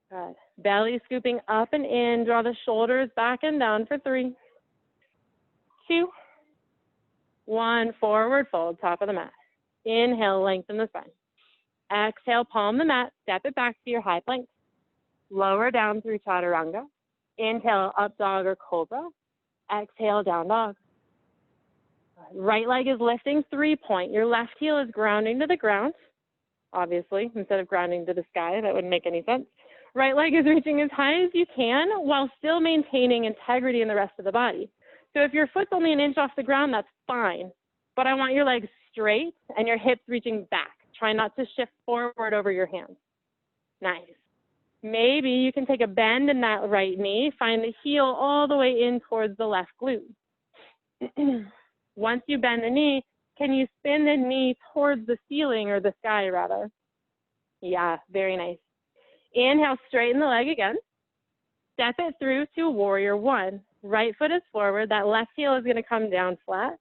Good. Belly scooping up and in. Draw the shoulders back and down for 3, 2, 1. Forward fold, top of the mat. Inhale, lengthen the spine. Exhale, palm the mat. Step it back to your high plank. Lower down through Chaturanga. Inhale, up dog or cobra. Exhale, down dog. Right leg is lifting 3-point. Your left heel is grounding to the ground, obviously, instead of grounding to the sky. That wouldn't make any sense. Right leg is reaching as high as you can while still maintaining integrity in the rest of the body. So if your foot's only an inch off the ground, that's fine. But I want your legs straight and your hips reaching back. Try not to shift forward over your hands. Nice. Maybe you can take a bend in that right knee. Find the heel all the way in towards the left glute. Once you bend the knee, can you spin the knee towards the ceiling or the sky rather? Yeah, very nice. Inhale, straighten the leg again. Step it through to warrior 1. Right foot is forward. That left heel is going to come down flat.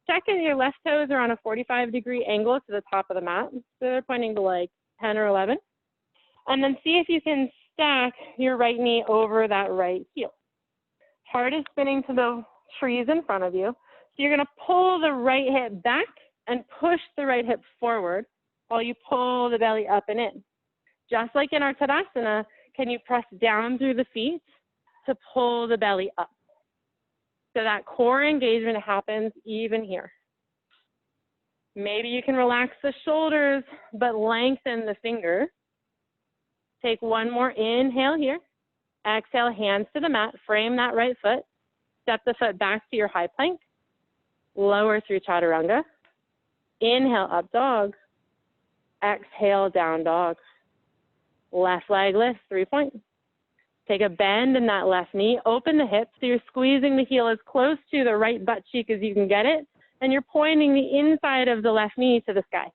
Check if your left toes are on a 45-degree angle to the top of the mat. So they're pointing to like 10 or 11. And then see if you can stack your right knee over that right heel. Heart is spinning to the trees in front of you. So you're going to pull the right hip back and push the right hip forward while you pull the belly up and in. Just like in our Tadasana, can you press down through the feet to pull the belly up? So that core engagement happens even here. Maybe you can relax the shoulders, but lengthen the fingers. Take one more inhale here. Exhale, hands to the mat. Frame that right foot. Step the foot back to your high plank. Lower through Chaturanga. Inhale, up dog. Exhale, down dog. Left leg lift, 3-point. Take a bend in that left knee. Open the hips so you're squeezing the heel as close to the right butt cheek as you can get it. And you're pointing the inside of the left knee to the sky.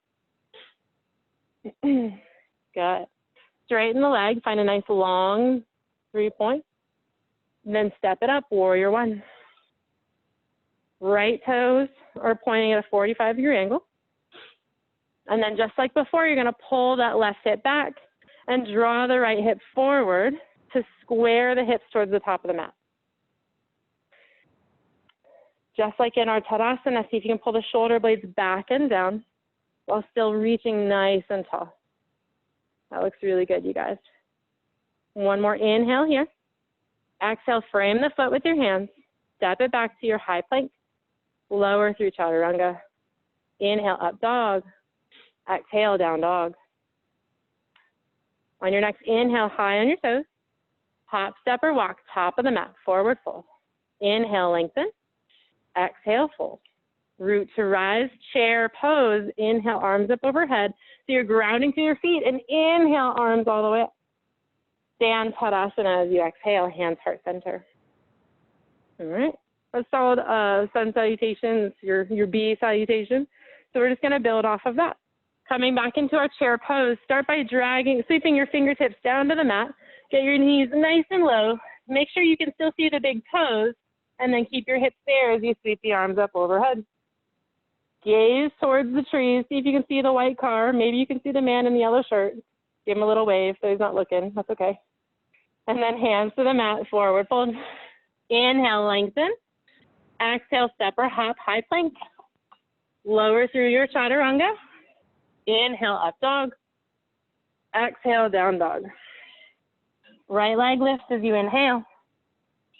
Good. Straighten the leg. Find a nice long 3-point. Then step it up, warrior 1. Right toes are pointing at a 45-degree angle. And then just like before, you're going to pull that left hip back and draw the right hip forward to square the hips towards the top of the mat. Just like in our Tadasana, see if you can pull the shoulder blades back and down while still reaching nice and tall. That looks really good, you guys. One more inhale here. Exhale, frame the foot with your hands. Step it back to your high plank. Lower through Chaturanga. Inhale, up dog. Exhale, down dog. On your next inhale, high on your toes. Hop, step, or walk, top of the mat, forward fold. Inhale, lengthen. Exhale, fold. Root to rise, chair pose. Inhale, arms up overhead. So you're grounding through your feet, and inhale, arms all the way up. Stand Tadasana as you exhale, hands heart center. All right. That's called sun salutations, your B salutation. So we're just going to build off of that. Coming back into our chair pose, start by sweeping your fingertips down to the mat. Get your knees nice and low. Make sure you can still see the big toes, and then keep your hips there as you sweep the arms up overhead. Gaze towards the trees. See if you can see the white car. Maybe you can see the man in the yellow shirt. Give him a little wave so he's not looking. That's okay. And then hands to the mat, forward fold. Inhale, lengthen. Exhale, step or hop, high plank. Lower through your Chaturanga. Inhale, up dog. Exhale, down dog. Right leg lifts as you inhale.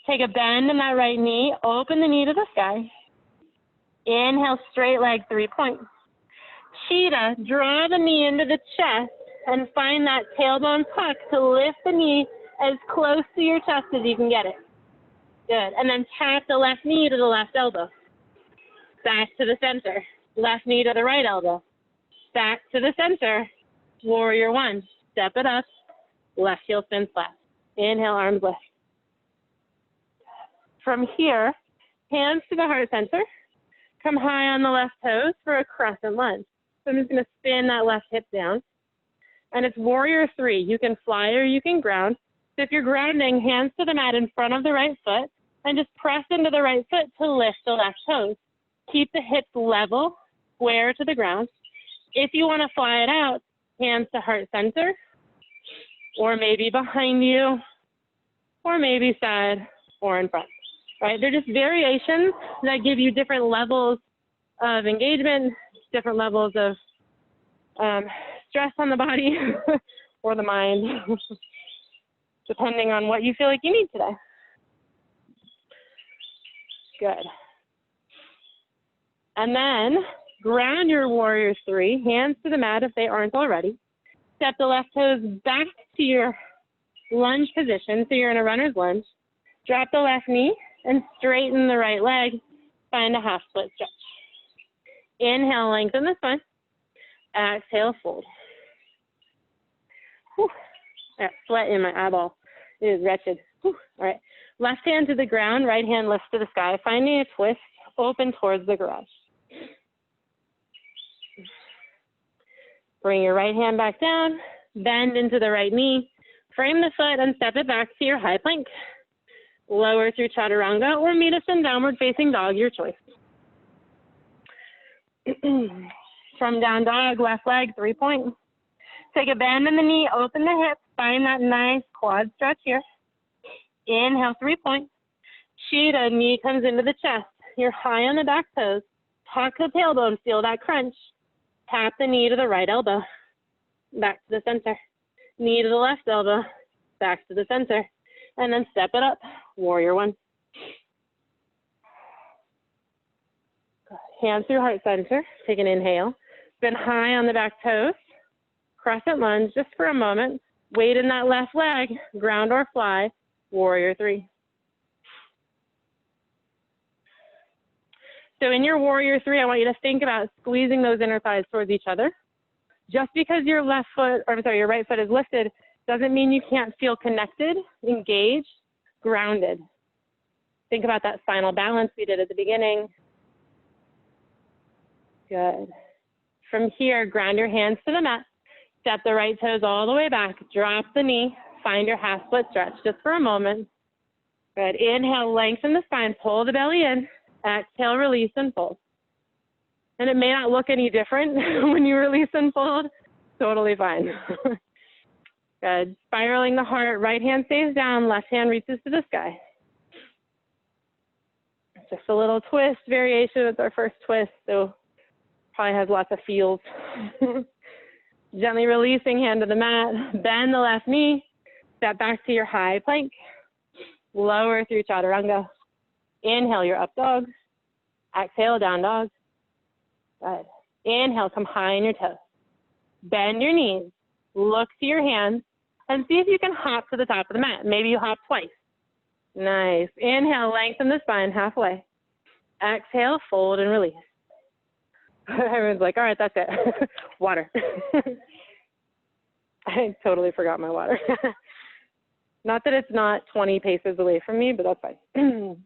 Take a bend in that right knee. Open the knee to the sky. Inhale, straight leg, 3-point. Cheetah, draw the knee into the chest and find that tailbone tuck to lift the knee as close to your chest as you can get it. Good. And then tap the left knee to the left elbow. Back to the center. Left knee to the right elbow. Back to the center. Warrior 1. Step it up. Left heel spins flat. Inhale, arms lift. From here, hands to the heart center. Come high on the left toes for a crescent lunge. So I'm just going to spin that left hip down. And it's warrior 3. You can fly or you can ground. So if you're grounding, hands to the mat in front of the right foot, and just press into the right foot to lift the left toes. Keep the hips level, square to the ground. If you want to fly it out, hands to heart center. or maybe behind you, or maybe side or in front, right? They're just variations that give you different levels of engagement, different levels of stress on the body or the mind, depending on what you feel like you need today. Good. And then ground your warrior three, hands to the mat if they aren't already. Step the left toes back to your lunge position, so you're in a runner's lunge. Drop the left knee and straighten the right leg. Find a half split stretch. Inhale, lengthen the spine. Exhale, fold. Whew. That sweat in my eyeball. It is wretched. Whew. All right. Left hand to the ground, right hand lifts to the sky. Finding a twist, open towards the garage. Bring your right hand back down, bend into the right knee, frame the foot and step it back to your high plank. Lower through Chaturanga or meet us in downward facing dog, your choice. From down dog, left leg, 3 point. Take a bend in the knee, open the hips, find that nice quad stretch here. Inhale, 3 point. Cheetah, knee comes into the chest. You're high on the back toes. Tuck the tailbone, feel that crunch. Tap the knee to the right elbow. Back to the center. Knee to the left elbow. Back to the center. And then step it up. Warrior one. Hands through heart center. Take an inhale. Spin high on the back toes. Crescent lunge just for a moment. Weight in that left leg. Ground or fly. Warrior three. So in your warrior three, I want you to think about squeezing those inner thighs towards each other. Just because your your right foot is lifted doesn't mean you can't feel connected, engaged, grounded. Think about that spinal balance we did at the beginning. Good. From here, ground your hands to the mat. Step the right toes all the way back. Drop the knee. Find your half split stretch just for a moment. Good. Inhale, lengthen the spine. Pull the belly in. Exhale, release and fold. And it may not look any different when you release and fold. Totally fine. Good. Spiraling the heart. Right hand stays down. Left hand reaches to the sky. Just a little twist variation. It's our first twist, so probably has lots of feels. Gently releasing, hand to the mat. Bend the left knee. Step back to your high plank. Lower through Chaturanga. Inhale your up dog. Exhale, down dog. Good. Inhale, come high on your toes. Bend your knees. Look to your hands and see if you can hop to the top of the mat. Maybe you hop twice. Nice. Inhale, lengthen the spine halfway. Exhale, fold and release. Everyone's like, all right, that's it. Water. I totally forgot my water. Not that it's not 20 paces away from me, but that's fine.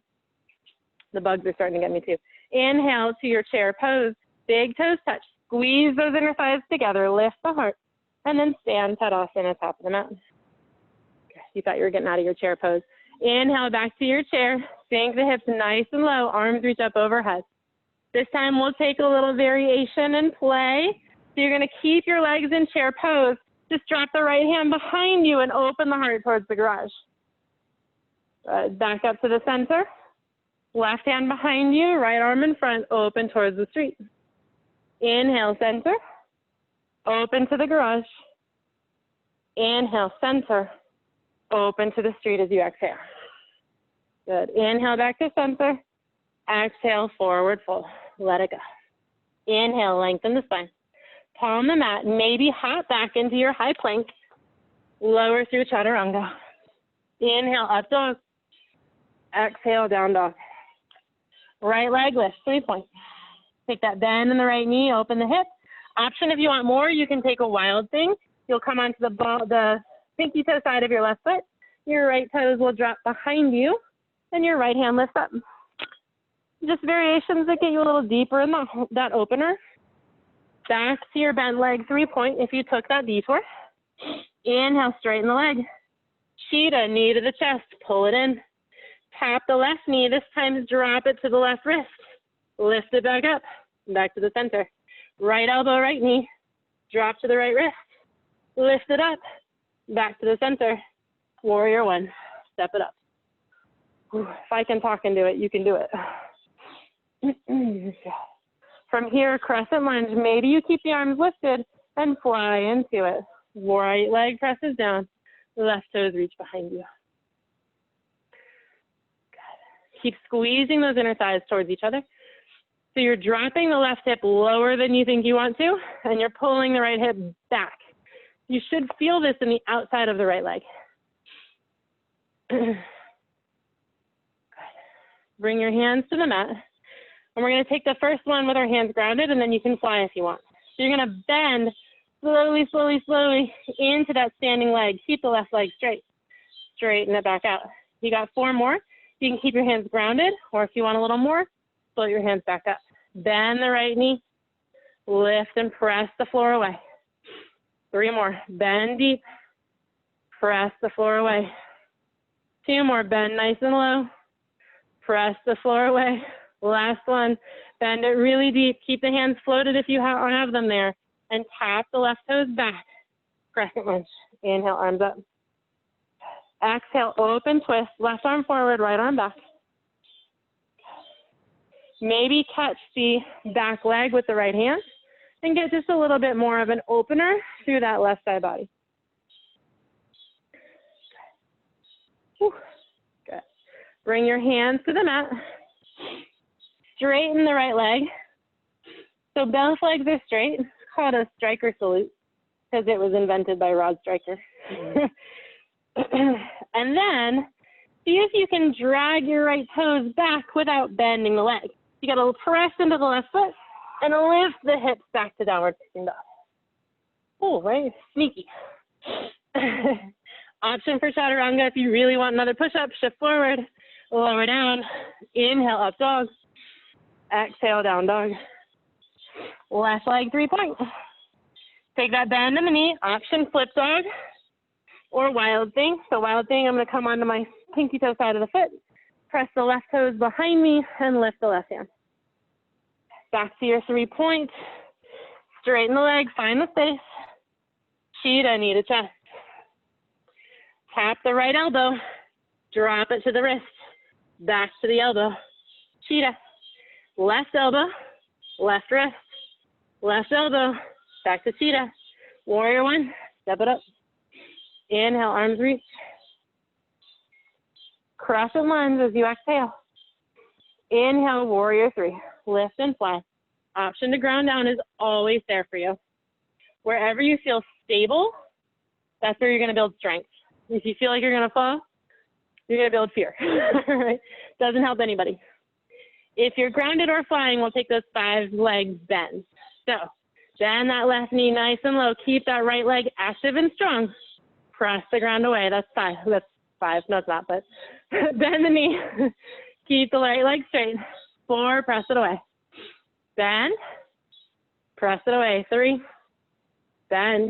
The bugs are starting to get me too. Inhale to your chair pose. Big toes touch. Squeeze those inner thighs together. Lift the heart. And then stand Tadasana, top of the mat. You thought you were getting out of your chair pose. Inhale back to your chair. Sink the hips nice and low. Arms reach up overhead. This time we'll take a little variation and play. So you're going to keep your legs in chair pose. Just drop the right hand behind you and open the heart towards the garage. Back up to the center. Left hand behind you, right arm in front, open towards the street. Inhale, center. Open to the garage. Inhale, center. Open to the street as you exhale. Good. Inhale back to center. Exhale, forward fold. Let it go. Inhale, lengthen the spine. Palm the mat. Maybe hop back into your high plank. Lower through Chaturanga. Inhale, up dog. Exhale, down dog. Right leg lift, 3 points. Take that bend in the right knee, open the hip. Option if you want more, you can take a wild thing. You'll come onto the pinky toe side of your left foot. Your right toes will drop behind you, and your right hand lifts up. Just variations that get you a little deeper in that opener. Back to your bent leg, 3 point if you took that detour. Inhale, straighten the leg. Cheetah, knee to the chest, pull it in. Tap the left knee, this time drop it to the left wrist. Lift it back up, back to the center. Right elbow, right knee, drop to the right wrist. Lift it up, Back to the center. Warrior one. Step it up. If I can talk and do it, you can do it. From here, crescent lunge. Maybe you keep the arms lifted and fly into it. Right leg presses down. Left toes reach behind you. Good. Keep squeezing those inner thighs towards each other. So you're dropping the left hip lower than you think you want to, and you're pulling the right hip back. You should feel this in the outside of the right leg. Bring your hands to the mat. And we're going to take the first one with our hands grounded, and then you can fly if you want. So you're going to bend slowly, slowly, slowly into that standing leg. Keep the left leg straight. Straighten it back out. You got 4 more. You can keep your hands grounded, or if you want a little more, float your hands back up. Bend the right knee. Lift and press the floor away. 3 more. Bend deep. Press the floor away. 2 more. Bend nice and low. Press the floor away. Last one. Bend it really deep. Keep the hands floated if you have them there. And tap the left toes back. Crescent lunge. Inhale, arms up. Exhale, open twist. Left arm forward, right arm back. Maybe catch the back leg with the right hand and get just a little bit more of an opener through that left side body. Whew. Good. Bring your hands to the mat. Straighten the right leg. So both legs are straight. It's called a striker salute because it was invented by Rod Stryker. And then see if you can drag your right toes back without bending the leg. You got to press into the left foot and lift the hips back to downward facing dog. Oh, right? Sneaky. Option for Chaturanga if you really want another push-up, shift forward, lower down, inhale, up dog, exhale, down dog. Left leg 3-point. Take that bend in the knee, option flip dog or wild thing. So wild thing, I'm going to come onto my pinky toe side of the foot, press the left toes behind me, and lift the left hand. Back to your 3-point. Straighten the leg, find the space. Cheetah, knee to chest. Tap the right elbow, drop it to the wrist, back to the elbow. Cheetah. Left elbow, left wrist, left elbow, back to cheetah. Warrior one, step it up. Inhale, arms reach. Crescent lunge as you exhale. Inhale, warrior 3. Lift and fly. Option to ground down is always there for you. Wherever you feel stable, that's where you're going to build strength. If you feel like you're going to fall, you're going to build fear. Right? Doesn't help anybody. If you're grounded or flying, we'll take those 5 legs bends. So bend that left knee nice and low. Keep that right leg active and strong. Press the ground away. That's 5. That's 5. No, it's not, but bend the knee. Keep the right leg straight. 4, press it away. Bend. Press it away. 3. Bend.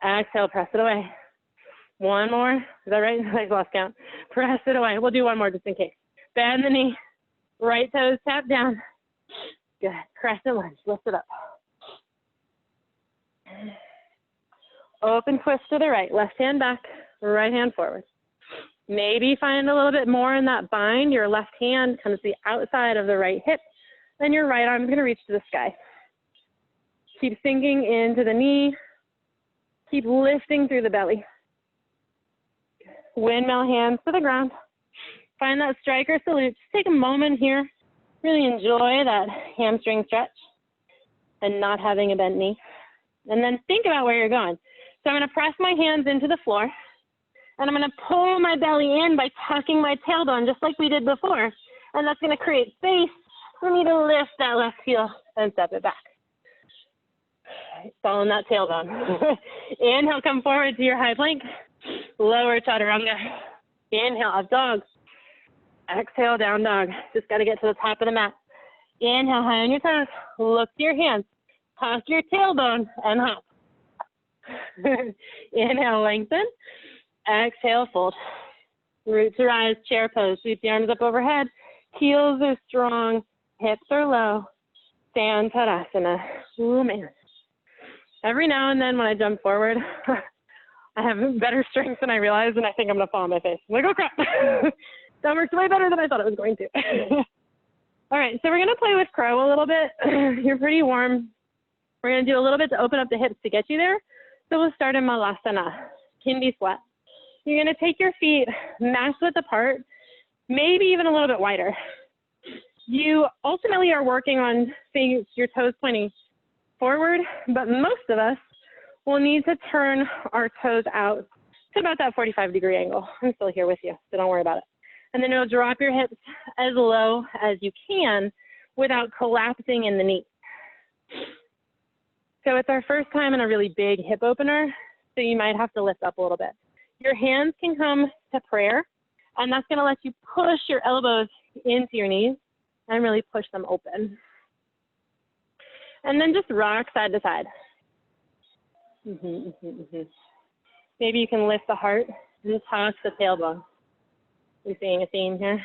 Exhale, press it away. 1 more. Is that right? I lost count. Press it away. We'll do 1 more just in case. Bend the knee. Right toes tap down. Good. Crescent lunge. Lift it up. Open twist to the right. Left hand back. Right hand forward. Maybe find a little bit more in that bind. Your left hand comes to the outside of the right hip. Then your right arm is going to reach to the sky. Keep sinking into the knee. Keep lifting through the belly. Windmill hands to the ground. Find that striker salute. Just take a moment here. Really enjoy that hamstring stretch and not having a bent knee. And then think about where you're going. So I'm going to press my hands into the floor. And I'm going to pull my belly in by tucking my tailbone just like we did before. And that's going to create space for me to lift that left heel and step it back. Fall in that tailbone. Inhale, come forward to your high plank. Lower chaturanga. Inhale, up dog. Exhale, down dog. Just got to get to the top of the mat. Inhale, high on your toes. Look to your hands. Toss your tailbone and hop. Inhale, lengthen. Exhale, fold. Root to rise, chair pose. Sweep the arms up overhead. Heels are strong. Hips are low. Stand Tadasana. Ooh, man. Every now and then when I jump forward, I have better strength than I realized, and I think I'm going to fall on my face. I'm like, oh, crap. That worked way better than I thought it was going to. All right, so we're going to play with crow a little bit. You're pretty warm. We're going to do a little bit to open up the hips to get you there. So we'll start in Malasana, Hindi squat. You're going to take your feet mass width apart, maybe even a little bit wider. You ultimately are working on seeing your toes pointing forward, but most of us will need to turn our toes out to about that 45-degree angle. I'm still here with you, so don't worry about it. And then you'll drop your hips as low as you can without collapsing in the knee. So it's our first time in a really big hip opener, so you might have to lift up a little bit. Your hands can come to prayer, and that's going to let you push your elbows into your knees and really push them open. And then just rock side to side. Maybe you can lift the heart and toss the tailbone. We're seeing a theme here.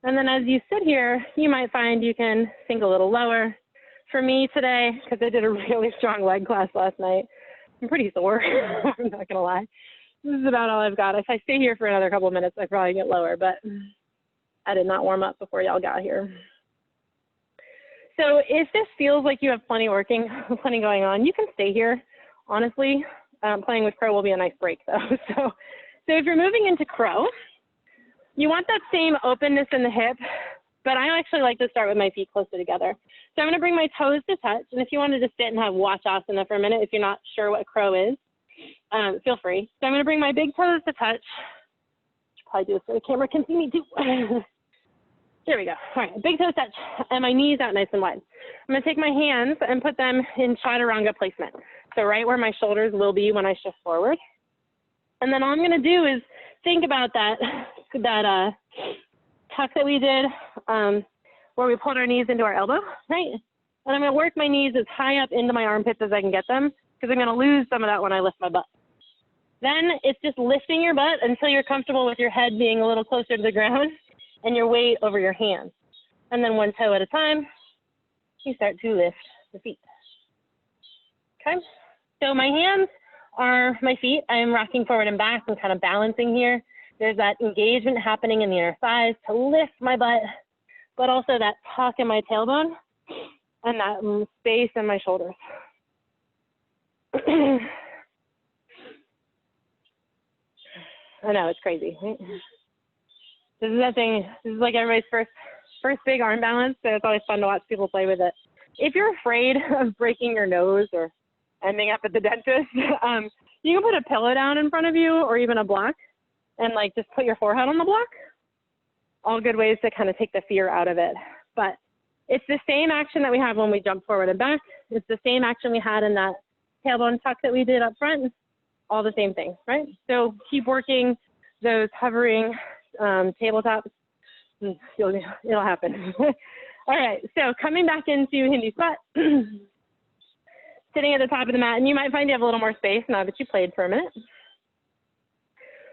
And then as you sit here, you might find you can sink a little lower. For me today, because I did a really strong leg class last night, I'm pretty sore. I'm not gonna lie. This is about all I've got. If I stay here for another couple of minutes, I probably get lower, but I did not warm up before y'all got here. So if this feels like you have plenty going on, you can stay here. Honestly, playing with crow will be a nice break though. So if you're moving into crow, you want that same openness in the hip, but I actually like to start with my feet closer together. So I'm gonna bring my toes to touch, and if you wanted to sit and have Wachasana for a minute, if you're not sure what crow is, feel free. So I'm gonna bring my big toes to touch. Should probably do this so the camera can see me too. There we go. All right, big toes touch, and my knees out nice and wide. I'm gonna take my hands and put them in Chaturanga placement. So right where my shoulders will be when I shift forward. And then all I'm gonna do is think about that tuck that we did where we pulled our knees into our elbow, right? And I'm gonna work my knees as high up into my armpits as I can get them, because I'm gonna lose some of that when I lift my butt. Then it's just lifting your butt until you're comfortable with your head being a little closer to the ground and your weight over your hands. And then one toe at a time, you start to lift the feet. Okay, so my hands are my feet. I am rocking forward and back and kind of balancing here. There's that engagement happening in the inner thighs to lift my butt, but also that tuck in my tailbone and that space in my shoulders. I know, it's crazy, right? This is that thing, this is like everybody's first big arm balance, so it's always fun to watch people play with it. If you're afraid of breaking your nose or ending up at the dentist, you can put a pillow down in front of you or even a block and like just put your forehead on the block. All good ways to kind of take the fear out of it. But it's the same action that we have when we jump forward and back. It's the same action we had in that tailbone tuck that we did up front. All the same thing, right? So keep working those hovering tabletops. It'll happen. All right, so coming back into Hindi squat, sitting at the top of the mat, and you might find you have a little more space now that you played for a minute.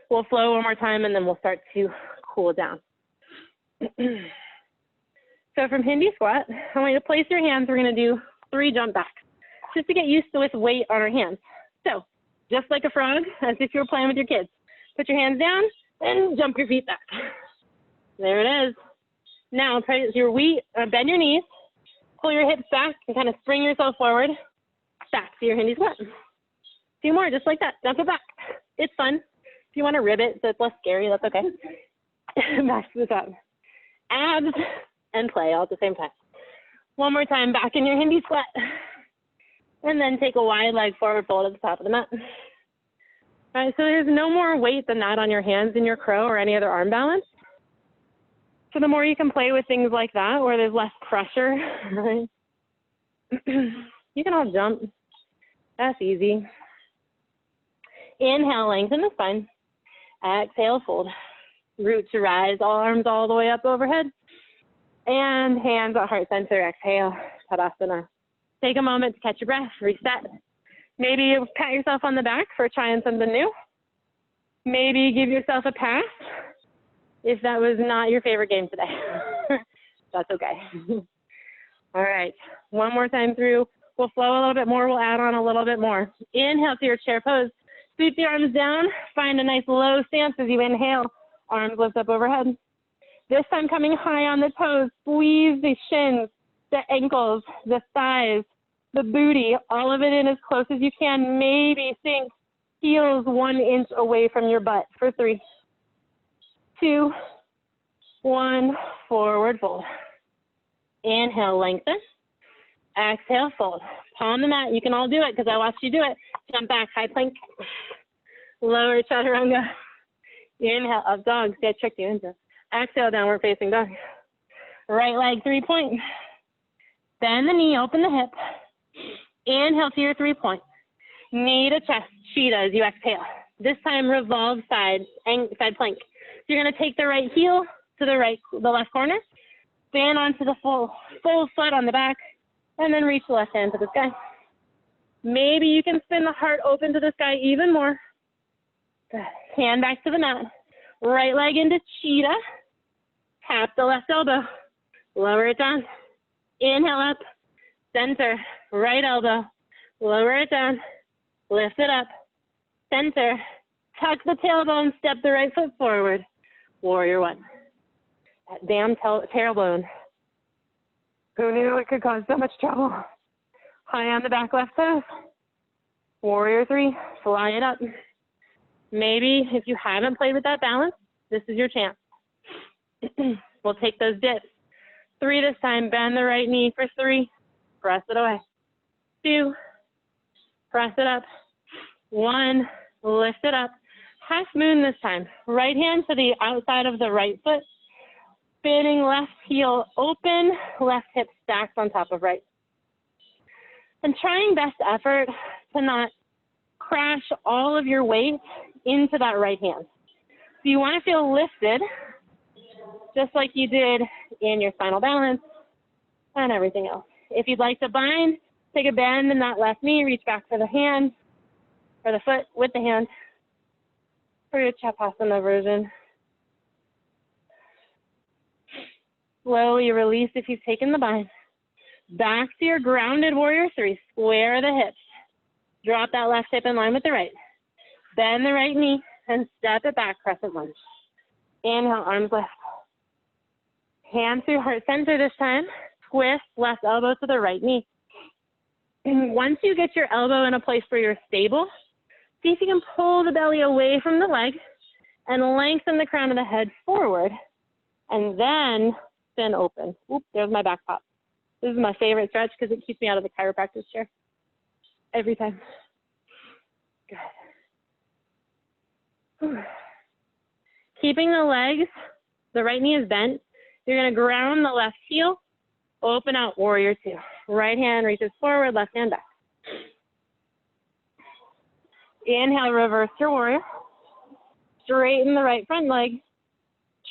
We'll flow one more time, and then we'll start to cool down. So from Hindi squat, I want you to place your hands. We're going to do 3 jump backs, just to get used to with weight on our hands. So just like a frog, as if you were playing with your kids. Put your hands down and jump your feet back. There it is. Now, bend your knees, pull your hips back, and kind of spring yourself forward, back to your Hindi squat. 2 more, just like that. Jump it back. It's fun. If you want to ribbit so it's less scary, that's okay. Back to the top. Abs and play all at the same time. One more time, back in your Hindi squat. And then take a wide leg forward fold at the top of the mat. All right, so there's no more weight than that on your hands in your crow or any other arm balance. So the more you can play with things like that, where there's less pressure, right? You can all jump. That's easy. Inhale, lengthen the spine. Exhale, fold. Root to rise, arms all the way up overhead. And hands at heart center, exhale, Savasana. Take a moment to catch your breath, reset. Maybe pat yourself on the back for trying something new. Maybe give yourself a pass if that was not your favorite game today. That's okay. All right, one more time through. We'll flow a little bit more. We'll add on a little bit more. Inhale to your chair pose. Sweep the arms down. Find a nice low stance as you inhale. Arms lift up overhead. This time coming high on the toes. Squeeze the shins, the ankles, the thighs, the booty. All of it in as close as you can. Maybe sink heels 1 inch away from your butt for 3, 2, 1. Forward fold. Inhale, lengthen. Exhale, fold. Palm the mat. You can all do it because I watched you do it. Jump back, high plank. Lower chaturanga. Inhale, up dog. See, I tricked you into it. Exhale, downward facing dog. Right leg, 3-point. Bend the knee, open the hip. Inhale to your 3-point. Knee to chest, cheetah as you exhale. This time, revolve side plank. So you're going to take the right heel to the left corner. Stand onto the full foot on the back. And then reach the left hand to the sky. Maybe you can spin the heart open to the sky even more. Good. Hand back to the mat. Right leg into cheetah. Tap the left elbow. Lower it down. Inhale up. Center. Right elbow. Lower it down. Lift it up. Center. Tuck the tailbone. Step the right foot forward. Warrior 1. That damn tailbone. Who knew it could cause so much trouble? High on the back left toes. Warrior 3, fly it up. Maybe if you haven't played with that balance, this is your chance. We'll take those dips. 3 this time, bend the right knee for 3. Press it away. 2, press it up. 1, lift it up. Half moon this time. Right hand to the outside of the right foot. Spinning left heel open, left hip stacked on top of right. And trying best effort to not crash all of your weight into that right hand. So you want to feel lifted, just like you did in your spinal balance and everything else. If you'd like to bind, take a bend in that left knee, reach back for the hand, or the foot with the hand, for your Chaturanga version. Slowly release if you've taken the bind. Back to your grounded warrior 3. Square the hips. Drop that left hip in line with the right. Bend the right knee and step it back, crescent lunge. Inhale, arms lift. Hand through heart center this time. Twist left elbow to the right knee. And once you get your elbow in a place where you're stable, see if you can pull the belly away from the leg and lengthen the crown of the head forward. And then spin open. Oop, there's my back pop. This is my favorite stretch because it keeps me out of the chiropractic chair every time. Good. Whew. Keeping the legs, the right knee is bent. You're going to ground the left heel, open out, warrior 2. Right hand reaches forward, left hand back. Inhale, reverse your warrior. Straighten the right front leg.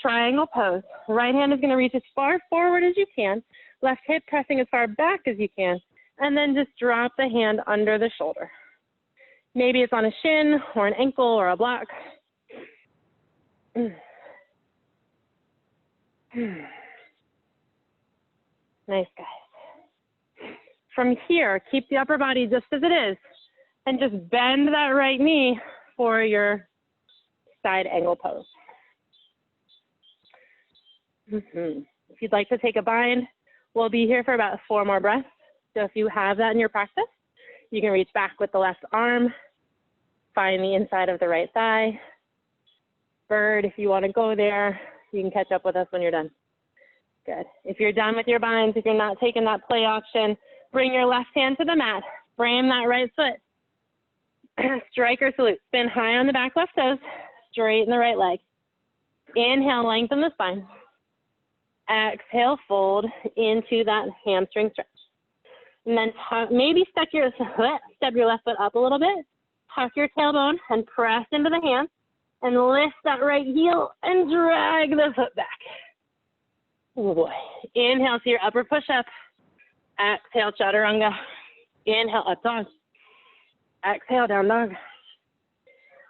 Triangle pose. Right hand is going to reach as far forward as you can. Left hip pressing as far back as you can. And then just drop the hand under the shoulder. Maybe it's on a shin or an ankle or a block. Nice, guys. From here, keep the upper body just as it is. And just bend that right knee for your side angle pose. If you'd like to take a bind, we'll be here for about 4 more breaths. So if you have that in your practice, you can reach back with the left arm, find the inside of the right thigh. Bird, if you want to go there, you can catch up with us when you're done. Good. If you're done with your binds, if you're not taking that play option, bring your left hand to the mat. Frame that right foot. Striker salute. Spin high on the back left toes. Straighten the right leg. Inhale, lengthen the spine. Exhale, fold into that hamstring stretch. And then maybe step your left foot up a little bit. Tuck your tailbone and press into the hand. And lift that right heel and drag the foot back. Oh boy. Inhale to your upper push-up. Exhale, chaturanga. Inhale, up dog. Exhale, down dog.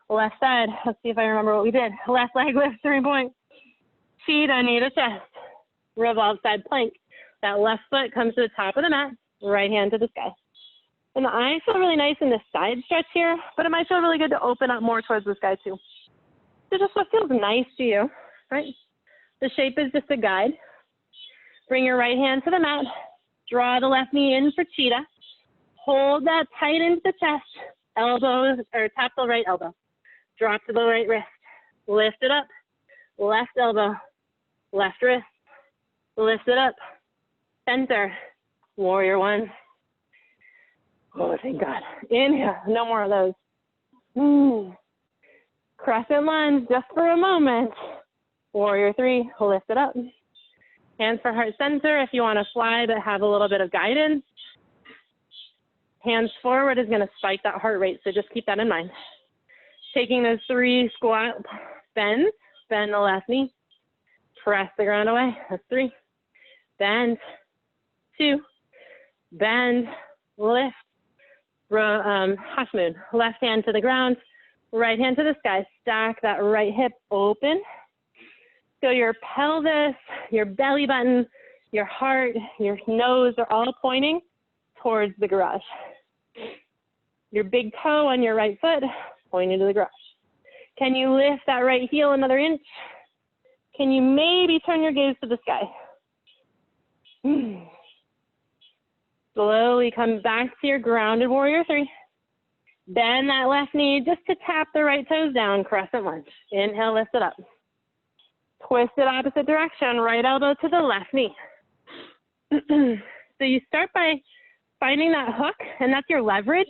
Left side. Let's see if I remember what we did. Left leg lift, 3-point. Cheetah, knee to chest. Revolve side plank. That left foot comes to the top of the mat. Right hand to the sky. And the eyes feel really nice in this side stretch here, but it might feel really good to open up more towards the sky too. So just what feels nice to you, right? The shape is just a guide. Bring your right hand to the mat. Draw the left knee in for cheetah. Hold that tight into the chest. Elbows, or tap the right elbow. Drop to the right wrist. Lift it up. Left elbow. Left wrist. Lift it up. Center. Warrior one. Oh, thank God. Inhale. No more of those. Crescent lunge just for a moment. Warrior three. Lift it up. Hands for heart center if you want to fly but have a little bit of guidance. Hands forward is going to spike that heart rate, so just keep that in mind. Taking those 3 squat bends. Bend the left knee. Press the ground away. That's 3. Bend. 2. Bend. Lift. Half moon. Left hand to the ground. Right hand to the sky. Stack that right hip open. So your pelvis, your belly button, your heart, your nose are all pointing towards the garage. Your big toe on your right foot pointing to the garage. Can you lift that right heel another inch? Can you maybe turn your gaze to the sky? Slowly come back to your grounded warrior three. Bend that left knee just to tap the right toes down, crescent lunge. Inhale, lift it up. Twist it opposite direction, right elbow to the left knee. So you start by finding that hook, and that's your leverage.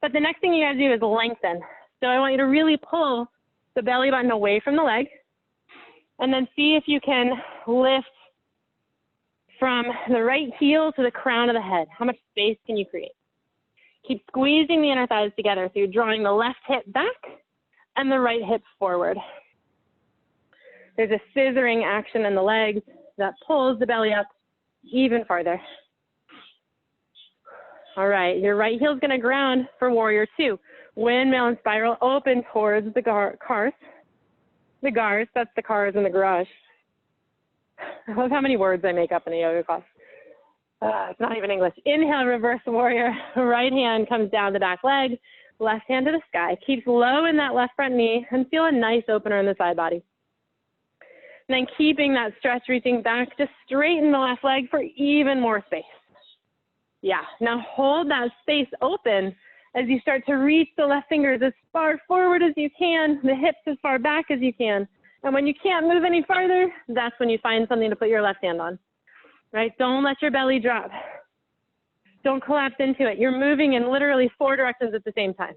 But the next thing you gotta do is lengthen. So I want you to really pull the belly button away from the leg, and then see if you can lift from the right heel to the crown of the head. How much space can you create? Keep squeezing the inner thighs together. So you're drawing the left hip back and the right hip forward. There's a scissoring action in the legs that pulls the belly up even farther. All right, your right heel is going to ground for warrior two. Windmill and spiral open towards the cars. The cars, that's the cars in the garage. I love how many words I make up in a yoga class. It's not even English. Inhale, reverse warrior. Right hand comes down the back leg. Left hand to the sky. Keeps low in that left front knee and feel a nice opener in the side body. And then keeping that stretch, reaching back, just straighten the left leg for even more space. Yeah, now hold that space open as you start to reach the left fingers as far forward as you can, the hips as far back as you can. And when you can't move any farther, that's when you find something to put your left hand on, right? Don't let your belly drop. Don't collapse into it. You're moving in literally 4 directions at the same time.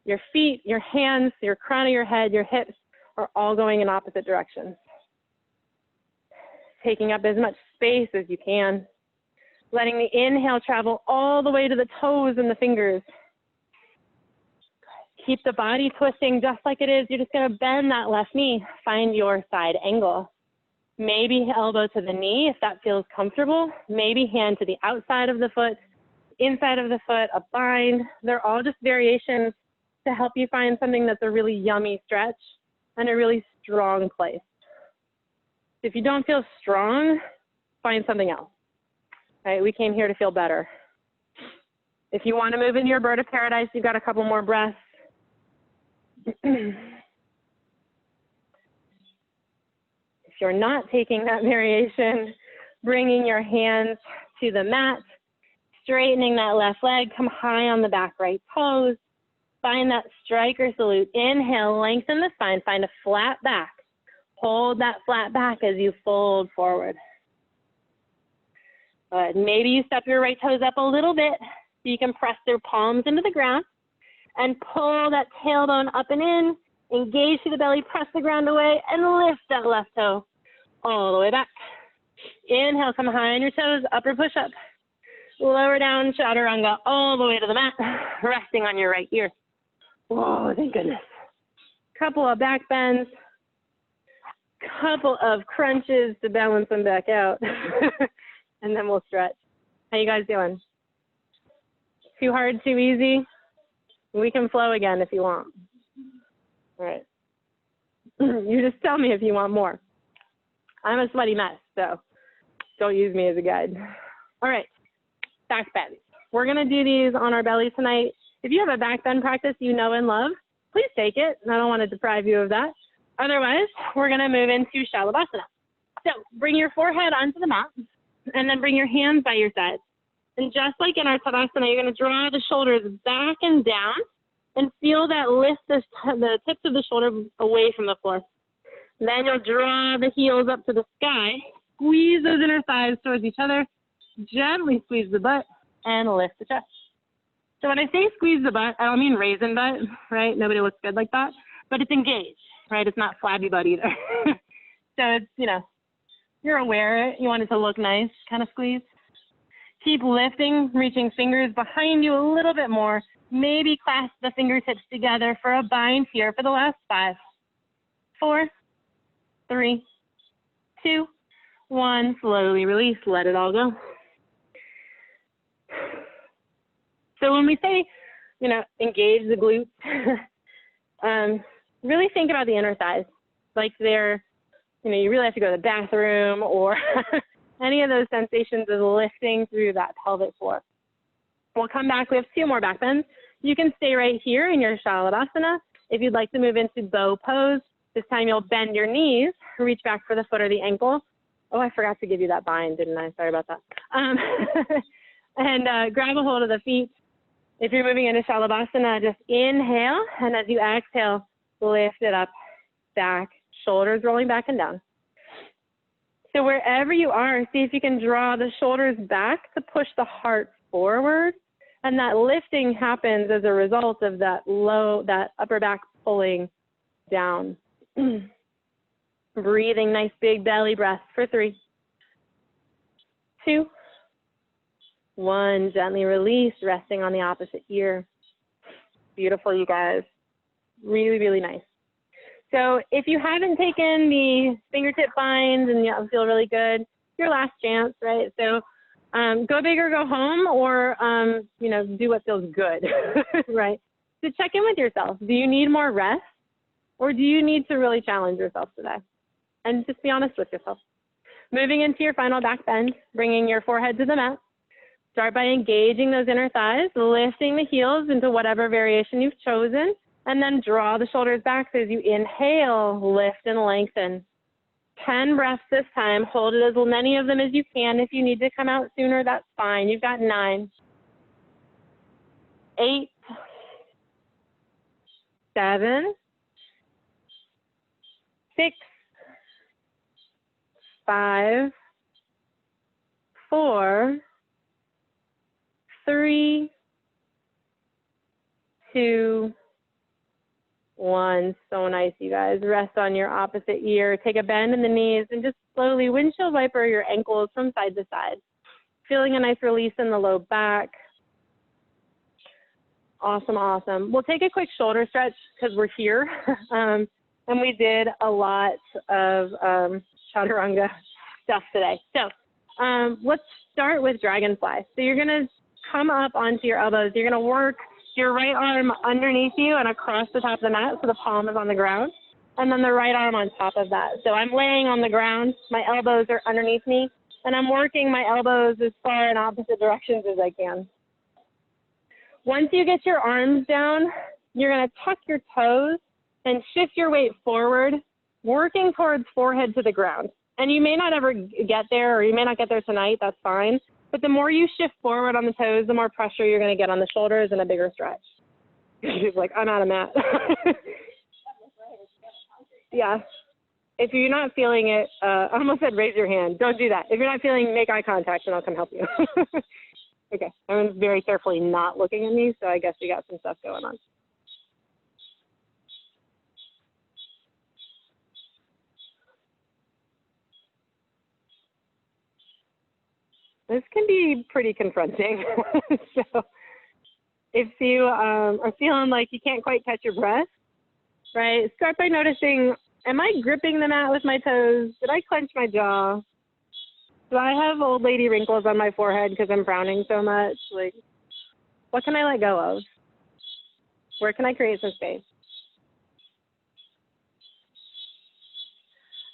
Your feet, your hands, your crown of your head, your hips are all going in opposite directions. Taking up as much space as you can. Letting the inhale travel all the way to the toes and the fingers. Keep the body twisting just like it is. You're just going to bend that left knee. Find your side angle. Maybe elbow to the knee if that feels comfortable. Maybe hand to the outside of the foot, inside of the foot, a bind. They're all just variations to help you find something that's a really yummy stretch and a really strong place. If you don't feel strong, find something else. Right, we came here to feel better. If you want to move into your bird of paradise, you've got a couple more breaths. If you're not taking that variation, bringing your hands to the mat, straightening that left leg, come high on the back right toes. Find that striker salute. Inhale, lengthen the spine, find a flat back. Hold that flat back as you fold forward. Good. Maybe you step your right toes up a little bit so you can press their palms into the ground and pull that tailbone up and in, engage through the belly, press the ground away, and lift that left toe all the way back. Inhale, come high on your toes, upper push up. Lower down, Chaturanga, all the way to the mat, resting on your right ear. Whoa, thank goodness. Couple of back bends, couple of crunches to balance them back out. And then we'll stretch. How you guys doing? Too hard, too easy? We can flow again if you want. All right. You just tell me if you want more. I'm a sweaty mess, so don't use me as a guide. All right, back bend. We're going to do these on our belly tonight. If you have a back bend practice you know and love, please take it. I don't want to deprive you of that. Otherwise, we're going to move into Savasana. So bring your forehead onto the mat and then bring your hands by your sides. And just like in our Savasana, you're going to draw the shoulders back and down and feel that lift the tips of the shoulder away from the floor. Then you'll draw the heels up to the sky, squeeze those inner thighs towards each other, gently squeeze the butt, and lift the chest. So when I say squeeze the butt, I don't mean raisin butt, right? Nobody looks good like that, but it's engaged, right? It's not flabby butt either. So it's, you know, you're aware, you want it to look nice, kind of squeeze. Keep lifting, reaching fingers behind you a little bit more. Maybe clasp the fingertips together for a bind here for the last 5, 4, 3, 2, 1. Slowly release, let it all go. So when we say, you know, engage the glutes, really think about the inner thighs. Like they're, you know, you really have to go to the bathroom or any of those sensations of lifting through that pelvic floor. We'll come back. We have 2 more back bends. You can stay right here in your Savasana. If you'd like to move into bow pose, this time you'll bend your knees, reach back for the foot or the ankle. Oh, I forgot to give you that bind, didn't I? Sorry about that. And grab a hold of the feet. If you're moving into Savasana, just inhale, and as you exhale, lift it up, back, shoulders rolling back and down. So wherever you are, see if you can draw the shoulders back to push the heart forward. And that lifting happens as a result of that upper back pulling down. Breathing, nice big belly breath for 3, 2, 1. Gently release, resting on the opposite ear. Beautiful, you guys. Really, really nice. So if you haven't taken the fingertip binds and you feel really good, your last chance, right? So go big or go home, or, you know, do what feels good, right? So check in with yourself. Do you need more rest, or do you need to really challenge yourself today? And just be honest with yourself. Moving into your final back bend, bringing your forehead to the mat. Start by engaging those inner thighs, lifting the heels into whatever variation you've chosen, and then draw the shoulders back. So as you inhale, lift and lengthen. 10 breaths this time. Hold it as many of them as you can. If you need to come out sooner, that's fine. You've got 9, 8, 7, 6, 5, 4, 3, 2, 1. So nice, you guys. Rest on your opposite ear. Take a bend in the knees and just slowly windshield wiper your ankles from side to side. Feeling a nice release in the low back. Awesome, awesome. We'll take a quick shoulder stretch because we're here. And we did a lot of Chaturanga stuff today. So let's start with dragonfly. So you're going to come up onto your elbows. You're going to work your right arm underneath you and across the top of the mat so the palm is on the ground, and then the right arm on top of that. So I'm laying on the ground, my elbows are underneath me, and I'm working my elbows as far in opposite directions as I can. Once you get your arms down, you're going to tuck your toes and shift your weight forward, working towards forehead to the ground. And you may not ever get there, or you may not get there tonight, that's fine. But the more you shift forward on the toes, the more pressure you're going to get on the shoulders and a bigger stretch. She's like, I'm out of mat. Yeah. If you're not feeling it, I almost said raise your hand. Don't do that. If you're not feeling, make eye contact and I'll come help you. Okay. Everyone's very carefully not looking at me, so I guess we got some stuff going on. This can be pretty confronting. So if you are feeling like you can't quite catch your breath, right, start by noticing, am I gripping the mat with my toes? Did I clench my jaw? Do I have old lady wrinkles on my forehead because I'm frowning so much? Like, what can I let go of? Where can I create some space?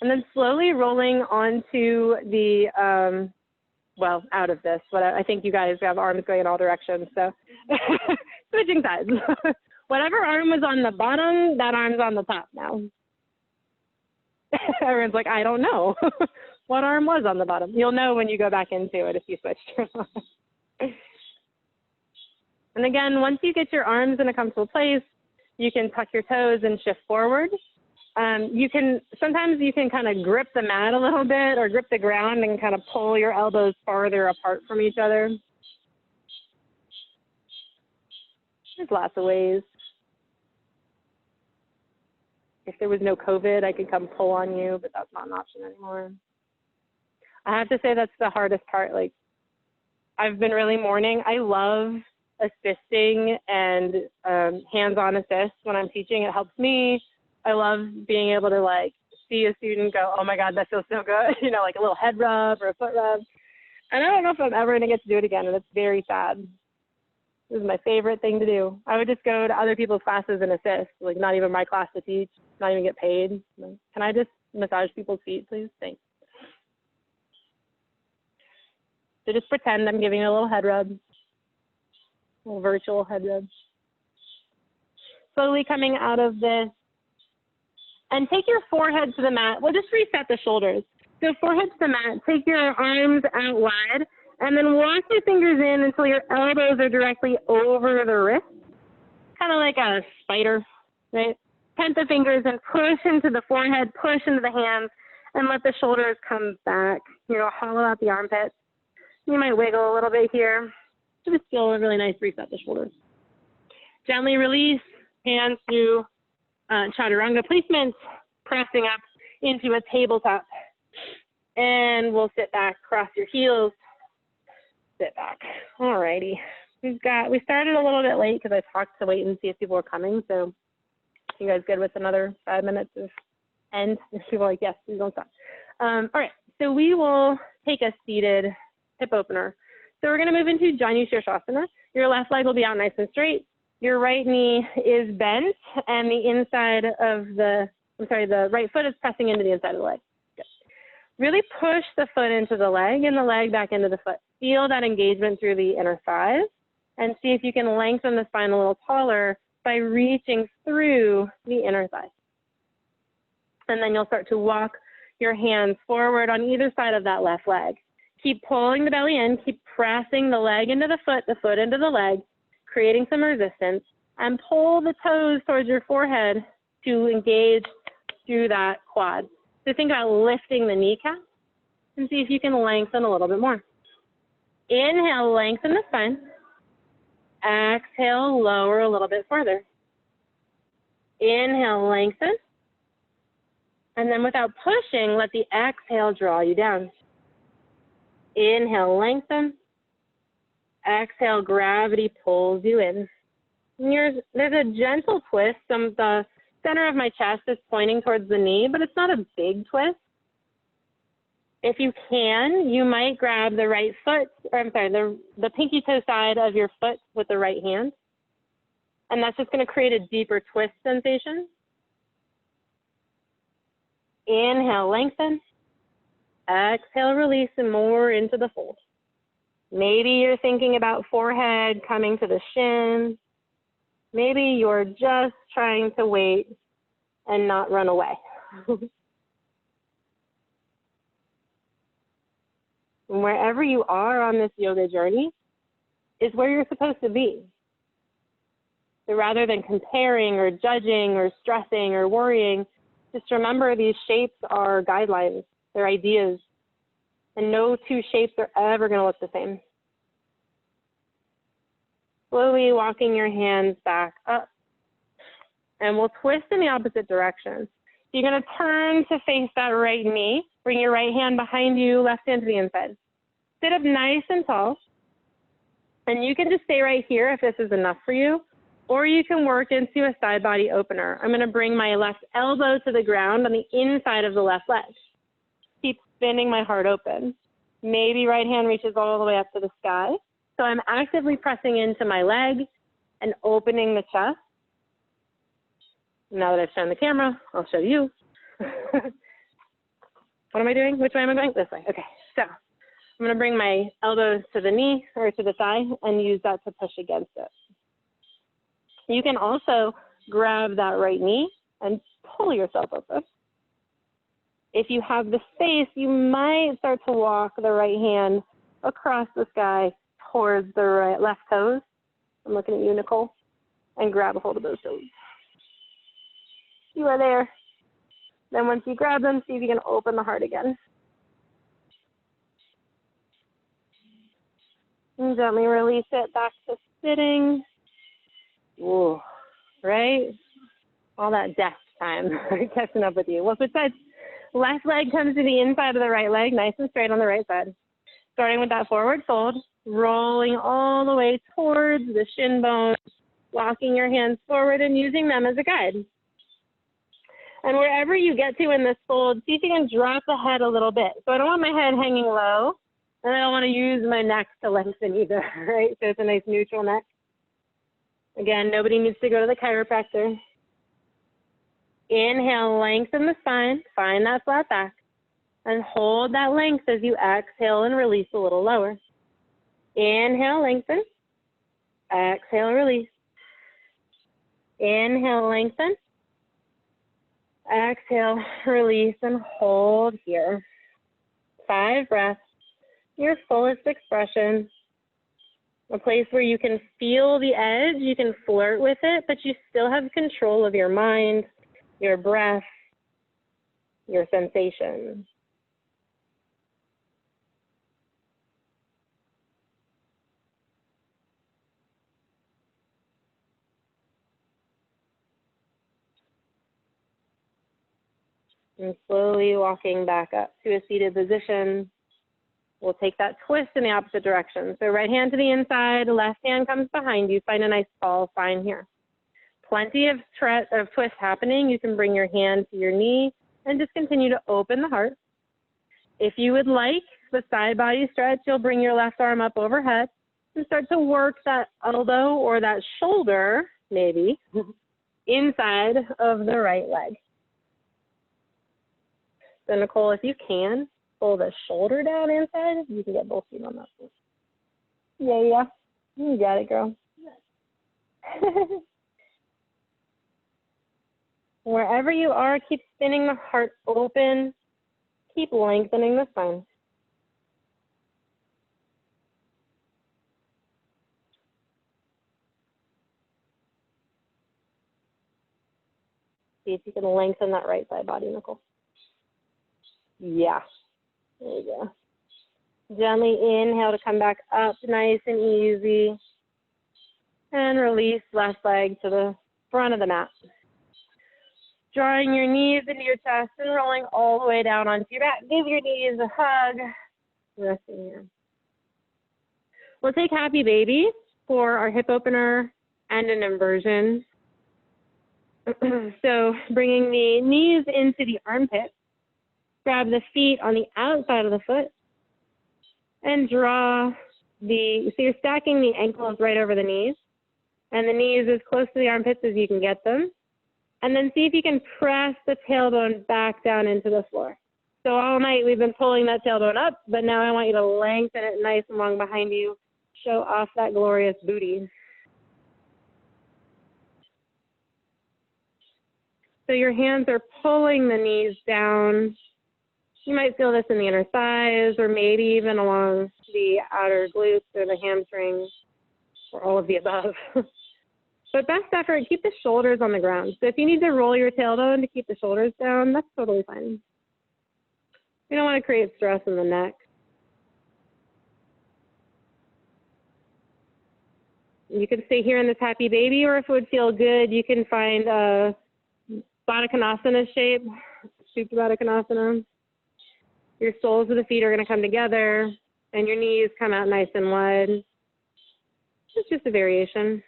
And then slowly rolling onto the well, out of this, but I think you guys have arms going in all directions, so switching sides. Whatever arm was on the bottom, that arm's on the top now. Everyone's like, I don't know. What arm was on the bottom? You'll know when you go back into it if you switched your arm. And again, once you get your arms in a comfortable place, you can tuck your toes and shift forward. Sometimes you can kind of grip the mat a little bit or grip the ground and kind of pull your elbows farther apart from each other. There's lots of ways. If there was no COVID, I could come pull on you, but that's not an option anymore. I have to say that's the hardest part. Like, I've been really mourning. I love assisting and hands-on assist when I'm teaching. It helps me. I love being able to like see a student go, oh my God, that feels so good. You know, like a little head rub or a foot rub. And I don't know if I'm ever going to get to do it again, and it's very sad. This is my favorite thing to do. I would just go to other people's classes and assist, like not even my class to teach, not even get paid. Like, can I just massage people's feet, please? Thanks. So just pretend I'm giving you a little head rub, a little virtual head rub. Slowly coming out of this. And take your forehead to the mat. We'll just reset the shoulders. So forehead to the mat, take your arms out wide, and then walk your fingers in until your elbows are directly over the wrist. Kind of like a spider, right? Pent the fingers and push into the forehead, push into the hands, and let the shoulders come back. You know, hollow out the armpits. You might wiggle a little bit here. Just feel a really nice reset the shoulders. Gently release, hands through Chaturanga placement, pressing up into a tabletop. And we'll sit back, cross your heels, sit back. All righty. We started a little bit late because I talked to wait and see if people were coming. So you guys good with another 5 minutes of end? If people are like, yes, please don't stop. All right, so we will take a seated hip opener. So we're gonna move into Janu Shirshasana. Your left leg will be out nice and straight. Your right knee is bent, and the inside of the right foot is pressing into the inside of the leg. Good. Really push the foot into the leg and the leg back into the foot. Feel that engagement through the inner thighs, and see if you can lengthen the spine a little taller by reaching through the inner thighs. And then you'll start to walk your hands forward on either side of that left leg. Keep pulling the belly in, keep pressing the leg into the foot into the leg, creating some resistance, and pull the toes towards your forehead to engage through that quad. So think about lifting the kneecap and see if you can lengthen a little bit more. Inhale, lengthen the spine. Exhale, lower a little bit further. Inhale, lengthen. And then without pushing, let the exhale draw you down. Inhale, lengthen. Exhale, gravity pulls you in. There's a gentle twist. The center of my chest is pointing towards the knee, but it's not a big twist. If you can, you might grab the right foot, the pinky toe side of your foot with the right hand. And that's just going to create a deeper twist sensation. Inhale, lengthen. Exhale, release, and more into the fold. Maybe you're thinking about forehead coming to the shin. Maybe you're just trying to wait and not run away. And wherever you are on this yoga journey is where you're supposed to be. So rather than comparing or judging or stressing or worrying, just remember these shapes are guidelines, they're ideas, and no two shapes are ever going to look the same. Slowly walking your hands back up, and we'll twist in the opposite direction. So you're going to turn to face that right knee, bring your right hand behind you, left hand to the inside. Sit up nice and tall, and you can just stay right here if this is enough for you, or you can work into a side body opener. I'm going to bring my left elbow to the ground on the inside of the left leg. Keep spinning my heart open. Maybe right hand reaches all the way up to the sky. So I'm actively pressing into my leg and opening the chest. Now that I've shown the camera, I'll show you. What am I doing? Which way am I going? This way. Okay. So I'm going to bring my elbows to the knee or to the thigh and use that to push against it. You can also grab that right knee and pull yourself over. If you have the space, you might start to walk the right hand across the sky towards the left toes. I'm looking at you, Nicole, and grab a hold of those toes. You are there. Then once you grab them, see if you can open the heart again. And gently release it back to sitting. Ooh, right? All that death time catching up with you. Well, switch sides. Left leg comes to the inside of the right leg, nice and straight on the right side. Starting with that forward fold, rolling all the way towards the shin bones, walking your hands forward and using them as a guide. And wherever you get to in this fold, see if you can drop the head a little bit. So I don't want my head hanging low, and I don't want to use my neck to lengthen either, right? So it's a nice neutral neck. Again, nobody needs to go to the chiropractor. Inhale, lengthen the spine, find that flat back, and hold that length as you exhale and release a little lower. Inhale, lengthen. Exhale, release. Inhale, lengthen. Exhale, release, and hold here. 5 breaths, your fullest expression. A place where you can feel the edge, you can flirt with it, but you still have control of your mind, your breath, your sensations. And slowly walking back up to a seated position. We'll take that twist in the opposite direction. So right hand to the inside, left hand comes behind you. Find a nice tall spine here. Plenty of twist happening. You can bring your hand to your knee and just continue to open the heart. If you would like the side body stretch, you'll bring your left arm up overhead and start to work that elbow or that shoulder, maybe, inside of the right leg. So Nicole, if you can, pull the shoulder down inside, you can get both feet on that. Yeah. You got it, girl. Wherever you are, keep spinning the heart open. Keep lengthening the spine. See if you can lengthen that right side body, Nicole. Yeah. There you go. Gently inhale to come back up nice and easy. And release left leg to the front of the mat. Drawing your knees into your chest and rolling all the way down onto your back. Give your knees a hug. Resting here. We'll take Happy Baby for our hip opener and an inversion. So bringing the knees into the armpit. Grab the feet on the outside of the foot and draw so you're stacking the ankles right over the knees and the knees as close to the armpits as you can get them. And then see if you can press the tailbone back down into the floor. So all night we've been pulling that tailbone up, but now I want you to lengthen it nice and long behind you. Show off that glorious booty. So your hands are pulling the knees down. You might feel this in the inner thighs or maybe even along the outer glutes or the hamstrings or all of the above. But best effort, keep the shoulders on the ground. So if you need to roll your tailbone to keep the shoulders down, that's totally fine. You don't want to create stress in the neck. You can stay here in this Happy Baby, or if it would feel good, you can find a Baddha Konasana shape, Supta Baddha Konasana. Your soles of the feet are going to come together, and your knees come out nice and wide. It's just a variation.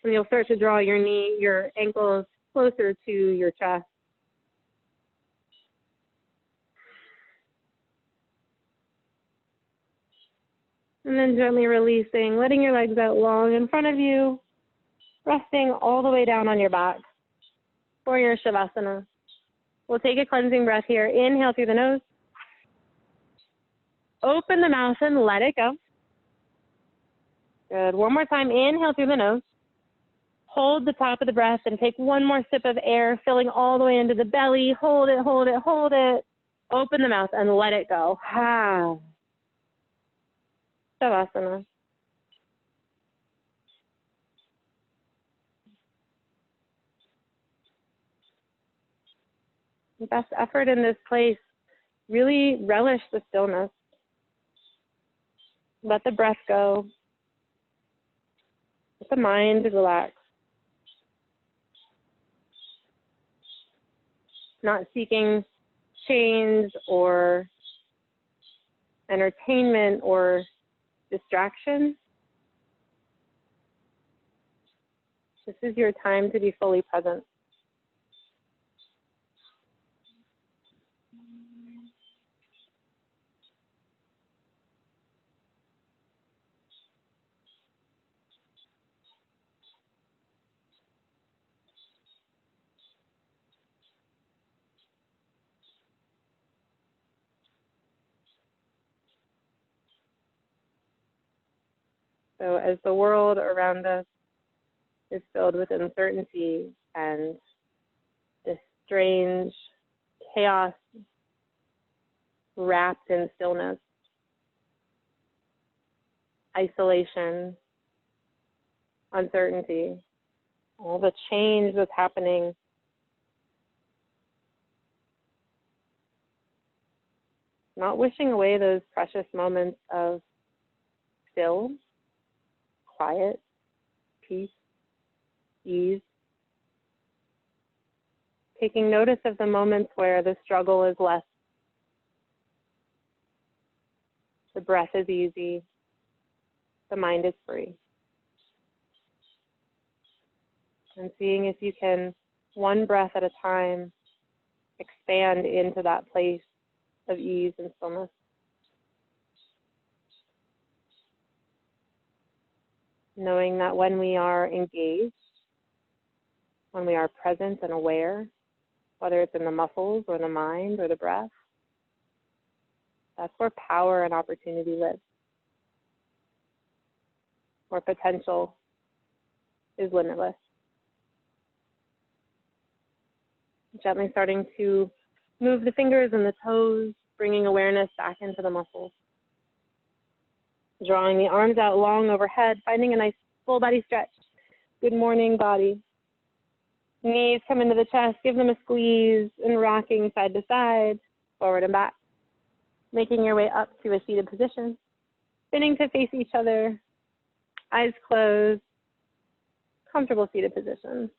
And you'll start to draw your ankles closer to your chest. And then gently releasing, letting your legs out long in front of you, resting all the way down on your back for your Savasana. We'll take a cleansing breath here. Inhale through the nose. Open the mouth and let it go. Good. One more time. Inhale through the nose. Hold the top of the breath and take one more sip of air, filling all the way into the belly. Hold it, hold it, hold it. Open the mouth and let it go. Ha. Savasana. Best effort in this place. Really relish the stillness. Let the breath go. Let the mind relax. Not seeking change or entertainment or distraction. This is your time to be fully present. So as the world around us is filled with uncertainty and this strange chaos wrapped in stillness, isolation, uncertainty, all the change that's happening, not wishing away those precious moments of still, quiet, peace, ease. Taking notice of the moments where the struggle is less, the breath is easy, the mind is free. And seeing if you can, one breath at a time, expand into that place of ease and stillness. Knowing that when we are engaged, when we are present and aware, whether it's in the muscles or the mind or the breath, that's where power and opportunity lives, where potential is limitless. Gently starting to move the fingers and the toes, bringing awareness back into the muscles. Drawing the arms out long overhead, finding a nice full body stretch. Good morning, body. Knees come into the chest, give them a squeeze, and rocking side to side, forward and back. Making your way up to a seated position. Spinning to face each other, eyes closed, comfortable seated position.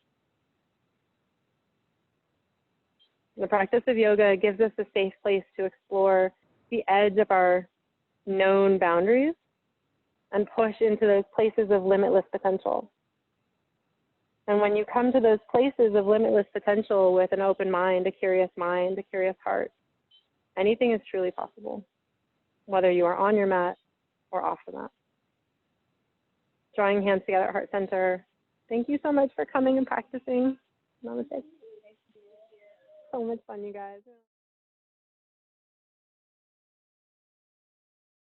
The practice of yoga gives us a safe place to explore the edge of our known boundaries and push into those places of limitless potential. And when you come to those places of limitless potential with an open mind, a curious heart, anything is truly possible, whether you are on your mat or off the mat. Drawing hands together at heart center. Thank you so much for coming and practicing. Namaste. So much fun, you guys.